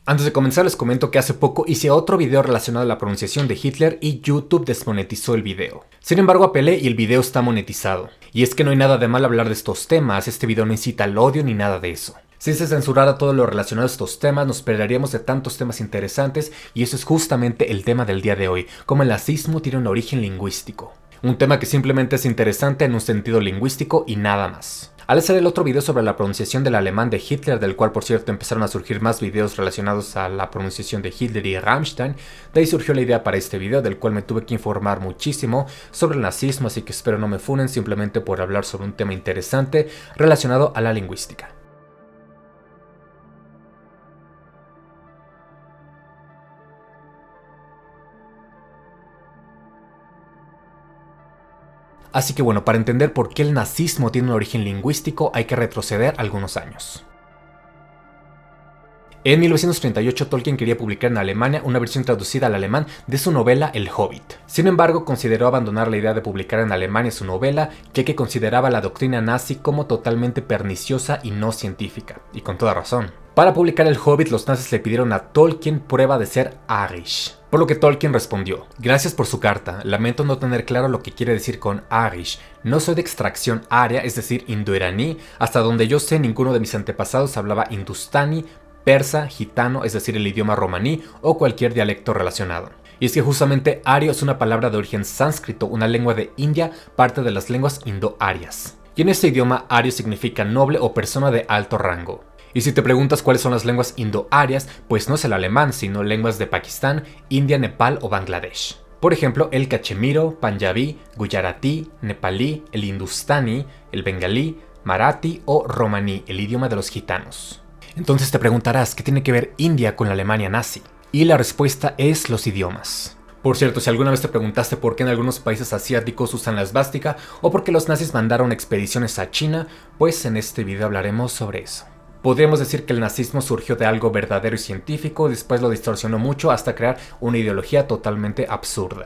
Antes de comenzar les comento que hace poco hice otro video relacionado a la pronunciación de Hitler y YouTube desmonetizó el video. Sin embargo apelé y el video está monetizado. Y es que no hay nada de mal hablar de estos temas, este video no incita al odio ni nada de eso. Si se censurara todo lo relacionado a estos temas, nos perderíamos de tantos temas interesantes y eso es justamente el tema del día de hoy, cómo el nazismo tiene un origen lingüístico. Un tema que simplemente es interesante en un sentido lingüístico y nada más. Al hacer el otro video sobre la pronunciación del alemán de Hitler, del cual por cierto empezaron a surgir más videos relacionados a la pronunciación de Hitler y Rammstein, de ahí surgió la idea para este video, del cual me tuve que informar muchísimo sobre el nazismo, así que espero no me funen simplemente por hablar sobre un tema interesante relacionado a la lingüística. Así que bueno, para entender por qué el nazismo tiene un origen lingüístico hay que retroceder algunos años. En 1938 Tolkien quería publicar en Alemania una versión traducida al alemán de su novela El Hobbit. Sin embargo, consideró abandonar la idea de publicar en Alemania su novela, ya que consideraba la doctrina nazi como totalmente perniciosa y no científica, y con toda razón. Para publicar El Hobbit, los nazis le pidieron a Tolkien prueba de ser Arish. Por lo que Tolkien respondió: gracias por su carta, lamento no tener claro lo que quiere decir con Arish. No soy de extracción aria, es decir, indoiraní. Hasta donde yo sé, ninguno de mis antepasados hablaba hindustani, persa, gitano, es decir, el idioma romaní o cualquier dialecto relacionado. Y es que justamente ario es una palabra de origen sánscrito, una lengua de India, parte de las lenguas indo-arias. Y en este idioma ario significa noble o persona de alto rango. Y si te preguntas cuáles son las lenguas indo-arias, pues no es el alemán, sino lenguas de Pakistán, India, Nepal o Bangladesh. Por ejemplo, el cachemiro, panjabí, guyaratí, nepalí, el hindustani, el bengalí, marathi o romaní, el idioma de los gitanos. Entonces te preguntarás, ¿qué tiene que ver India con la Alemania nazi? Y la respuesta es los idiomas. Por cierto, si alguna vez te preguntaste por qué en algunos países asiáticos usan la esvástica o por qué los nazis mandaron expediciones a China, pues en este video hablaremos sobre eso. Podríamos decir que el nazismo surgió de algo verdadero y científico, después lo distorsionó mucho hasta crear una ideología totalmente absurda.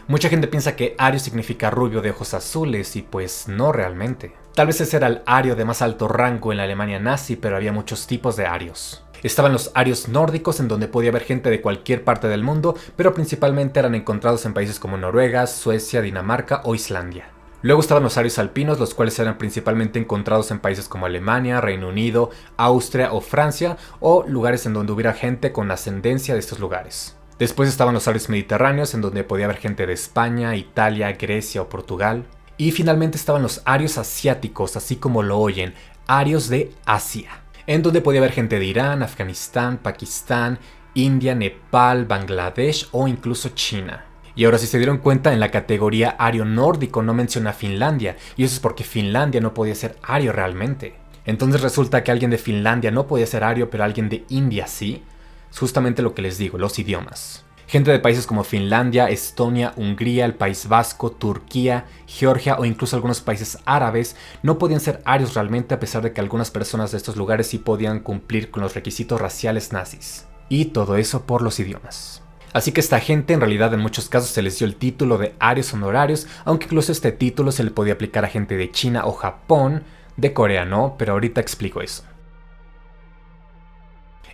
Mucha gente piensa que ario significa rubio de ojos azules y pues no realmente. Tal vez ese era el ario de más alto rango en la Alemania nazi, pero había muchos tipos de arios. Estaban los arios nórdicos, en donde podía haber gente de cualquier parte del mundo, pero principalmente eran encontrados en países como Noruega, Suecia, Dinamarca o Islandia. Luego estaban los arios alpinos, los cuales eran principalmente encontrados en países como Alemania, Reino Unido, Austria o Francia, o lugares en donde hubiera gente con ascendencia de estos lugares. Después estaban los arios mediterráneos, en donde podía haber gente de España, Italia, Grecia o Portugal. Y finalmente estaban los arios asiáticos, así como lo oyen, arios de Asia, en donde podía haber gente de Irán, Afganistán, Pakistán, India, Nepal, Bangladesh o incluso China. Y ahora si se dieron cuenta, en la categoría ario nórdico no menciona Finlandia, y eso es porque Finlandia no podía ser ario realmente. Entonces resulta que alguien de Finlandia no podía ser ario, pero alguien de India sí. Es justamente lo que les digo, los idiomas. Gente de países como Finlandia, Estonia, Hungría, el País Vasco, Turquía, Georgia o incluso algunos países árabes no podían ser arios realmente, a pesar de que algunas personas de estos lugares sí podían cumplir con los requisitos raciales nazis. Y todo eso por los idiomas. Así que esta gente en realidad en muchos casos se les dio el título de arios honorarios, aunque incluso este título se le podía aplicar a gente de China o Japón, de Corea no, pero ahorita explico eso.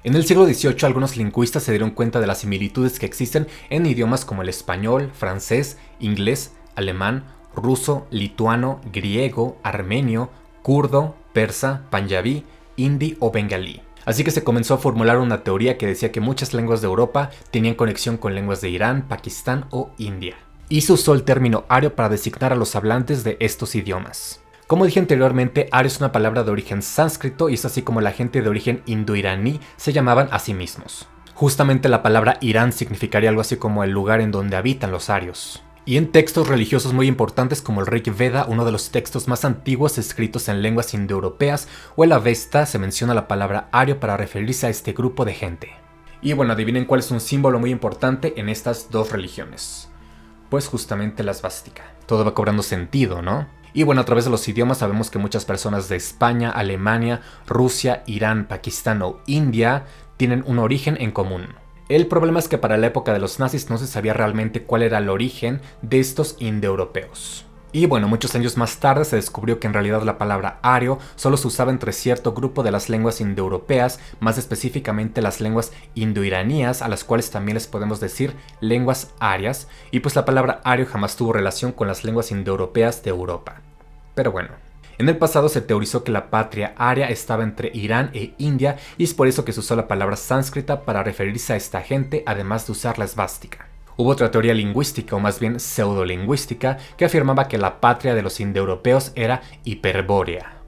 En el siglo XVIII algunos lingüistas se dieron cuenta de las similitudes que existen en idiomas como el español, francés, inglés, alemán, ruso, lituano, griego, armenio, kurdo, persa, panjabí, hindi o bengalí. Así que se comenzó a formular una teoría que decía que muchas lenguas de Europa tenían conexión con lenguas de Irán, Pakistán o India. Y se usó el término ario para designar a los hablantes de estos idiomas. Como dije anteriormente, ario es una palabra de origen sánscrito y es así como la gente de origen indoiraní se llamaban a sí mismos. Justamente la palabra Irán significaría algo así como el lugar en donde habitan los arios. Y en textos religiosos muy importantes como el Rig Veda, uno de los textos más antiguos escritos en lenguas indoeuropeas, o el Avesta, se menciona la palabra ario para referirse a este grupo de gente. Y bueno, adivinen cuál es un símbolo muy importante en estas dos religiones. Pues justamente la esvástica. Todo va cobrando sentido, ¿no? Y bueno, a través de los idiomas sabemos que muchas personas de España, Alemania, Rusia, Irán, Pakistán o India tienen un origen en común. El problema es que para la época de los nazis no se sabía realmente cuál era el origen de estos indoeuropeos. Y bueno, muchos años más tarde se descubrió que en realidad la palabra ario solo se usaba entre cierto grupo de las lenguas indoeuropeas, más específicamente las lenguas indoiranías, a las cuales también les podemos decir lenguas arias, y pues la palabra ario jamás tuvo relación con las lenguas indoeuropeas de Europa. Pero bueno. En el pasado se teorizó que la patria aria estaba entre Irán e India y es por eso que se usó la palabra sánscrita para referirse a esta gente, además de usar la esvástica. Hubo otra teoría lingüística, o más bien pseudolingüística, que afirmaba que la patria de los indoeuropeos era Hiperbórea.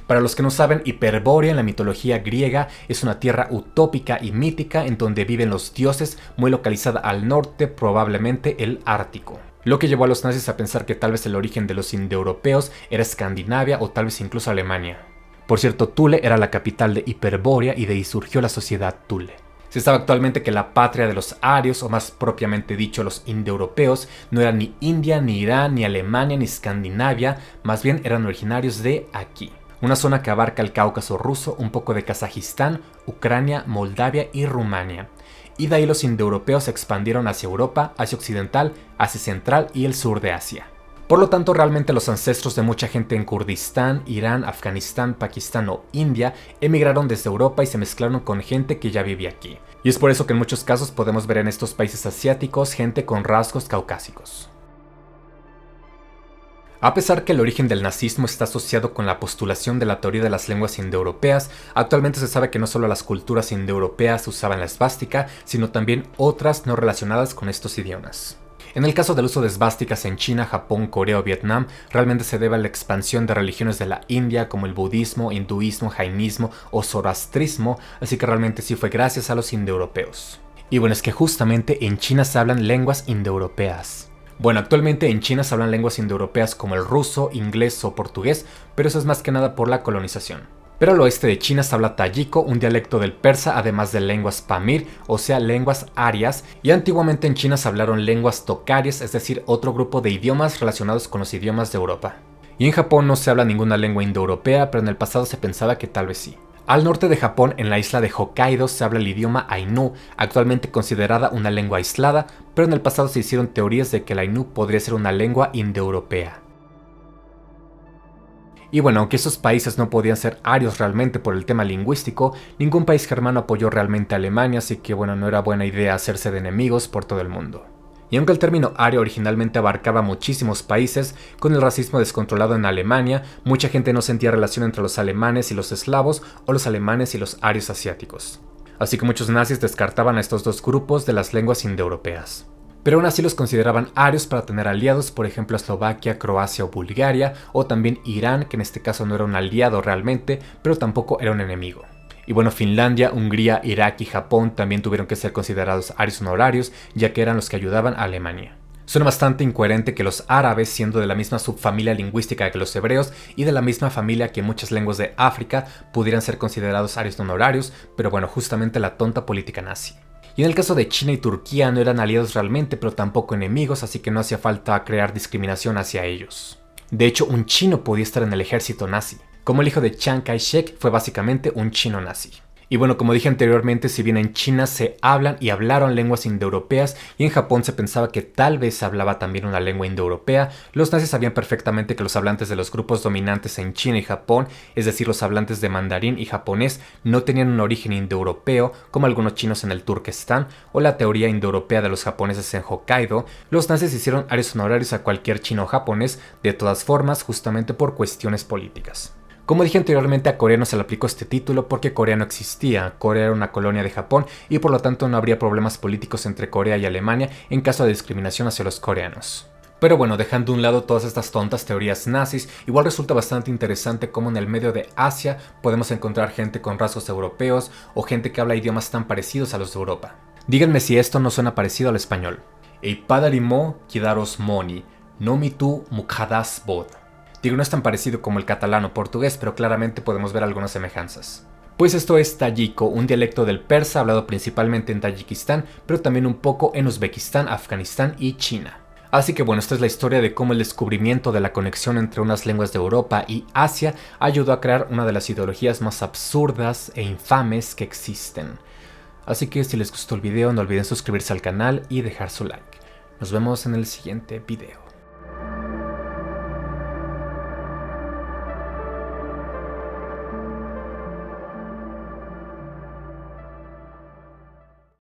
Para los que no saben, Hiperbórea en la mitología griega es una tierra utópica y mítica en donde viven los dioses, muy localizada al norte, probablemente el Ártico. Lo que llevó a los nazis a pensar que tal vez el origen de los indoeuropeos era Escandinavia o tal vez incluso Alemania. Por cierto, Thule era la capital de Hiperbórea y de ahí surgió la sociedad Thule. Se sabe actualmente que la patria de los arios, o más propiamente dicho los indoeuropeos, no era ni India, ni Irán, ni Alemania, ni Escandinavia, más bien eran originarios de aquí. Una zona que abarca el Cáucaso ruso, un poco de Kazajistán, Ucrania, Moldavia y Rumania. Y de ahí los indoeuropeos se expandieron hacia Europa, Asia Occidental, Asia Central y el sur de Asia. Por lo tanto, realmente los ancestros de mucha gente en Kurdistán, Irán, Afganistán, Pakistán o India emigraron desde Europa y se mezclaron con gente que ya vivía aquí. Y es por eso que en muchos casos podemos ver en estos países asiáticos gente con rasgos caucásicos. A pesar que el origen del nazismo está asociado con la postulación de la teoría de las lenguas indoeuropeas, actualmente se sabe que no solo las culturas indoeuropeas usaban la esvástica, sino también otras no relacionadas con estos idiomas. En el caso del uso de esvásticas en China, Japón, Corea o Vietnam, realmente se debe a la expansión de religiones de la India como el budismo, hinduismo, jainismo o zoroastrismo, así que realmente sí fue gracias a los indoeuropeos. Y bueno, es que justamente en China se hablan lenguas indoeuropeas. Bueno, actualmente en China se hablan lenguas indoeuropeas como el ruso, inglés o portugués, pero eso es más que nada por la colonización. Pero al oeste de China se habla tayiko, un dialecto del persa, además de lenguas pamir, o sea, lenguas arias, y antiguamente en China se hablaron lenguas tokarias, es decir, otro grupo de idiomas relacionados con los idiomas de Europa. Y en Japón no se habla ninguna lengua indoeuropea, pero en el pasado se pensaba que tal vez sí. Al norte de Japón, en la isla de Hokkaido, se habla el idioma Ainu, actualmente considerada una lengua aislada, pero en el pasado se hicieron teorías de que el Ainu podría ser una lengua indoeuropea. Y bueno, aunque esos países no podían ser arios realmente por el tema lingüístico, ningún país germano apoyó realmente a Alemania, así que bueno, no era buena idea hacerse de enemigos por todo el mundo. Y aunque el término ario originalmente abarcaba muchísimos países, con el racismo descontrolado en Alemania, mucha gente no sentía relación entre los alemanes y los eslavos o los alemanes y los arios asiáticos. Así que muchos nazis descartaban a estos dos grupos de las lenguas indoeuropeas. Pero aún así los consideraban arios para tener aliados, por ejemplo Eslovaquia, Croacia o Bulgaria, o también Irán, que en este caso no era un aliado realmente, pero tampoco era un enemigo. Y bueno, Finlandia, Hungría, Irak y Japón también tuvieron que ser considerados arios honorarios, ya que eran los que ayudaban a Alemania. Suena bastante incoherente que los árabes, siendo de la misma subfamilia lingüística que los hebreos y de la misma familia que muchas lenguas de África, pudieran ser considerados arios honorarios, pero bueno, justamente la tonta política nazi. Y en el caso de China y Turquía no eran aliados realmente, pero tampoco enemigos, así que no hacía falta crear discriminación hacia ellos. De hecho, un chino podía estar en el ejército nazi, como el hijo de Chiang Kai-shek fue básicamente un chino nazi. Y bueno, como dije anteriormente, si bien en China se hablan y hablaron lenguas indoeuropeas y en Japón se pensaba que tal vez se hablaba también una lengua indoeuropea, los nazis sabían perfectamente que los hablantes de los grupos dominantes en China y Japón, es decir, los hablantes de mandarín y japonés, no tenían un origen indoeuropeo como algunos chinos en el Turquestán o la teoría indoeuropea de los japoneses en Hokkaido. Los nazis hicieron arios honorarios a cualquier chino o japonés, de todas formas, justamente por cuestiones políticas. Como dije anteriormente, a Corea no se le aplicó este título porque Corea no existía, Corea era una colonia de Japón y por lo tanto no habría problemas políticos entre Corea y Alemania en caso de discriminación hacia los coreanos. Pero bueno, dejando a un lado todas estas tontas teorías nazis, igual resulta bastante interesante cómo en el medio de Asia podemos encontrar gente con rasgos europeos o gente que habla idiomas tan parecidos a los de Europa. Díganme si esto no suena parecido al español. Ei padarimo kidaros moni, no mi tu mukhadas bod. Digo, no es tan parecido como el catalán o portugués, pero claramente podemos ver algunas semejanzas. Pues esto es tayiko, un dialecto del persa hablado principalmente en Tayikistán, pero también un poco en Uzbekistán, Afganistán y China. Así que bueno, esta es la historia de cómo el descubrimiento de la conexión entre unas lenguas de Europa y Asia ayudó a crear una de las ideologías más absurdas e infames que existen. Así que si les gustó el video no olviden suscribirse al canal y dejar su like. Nos vemos en el siguiente video.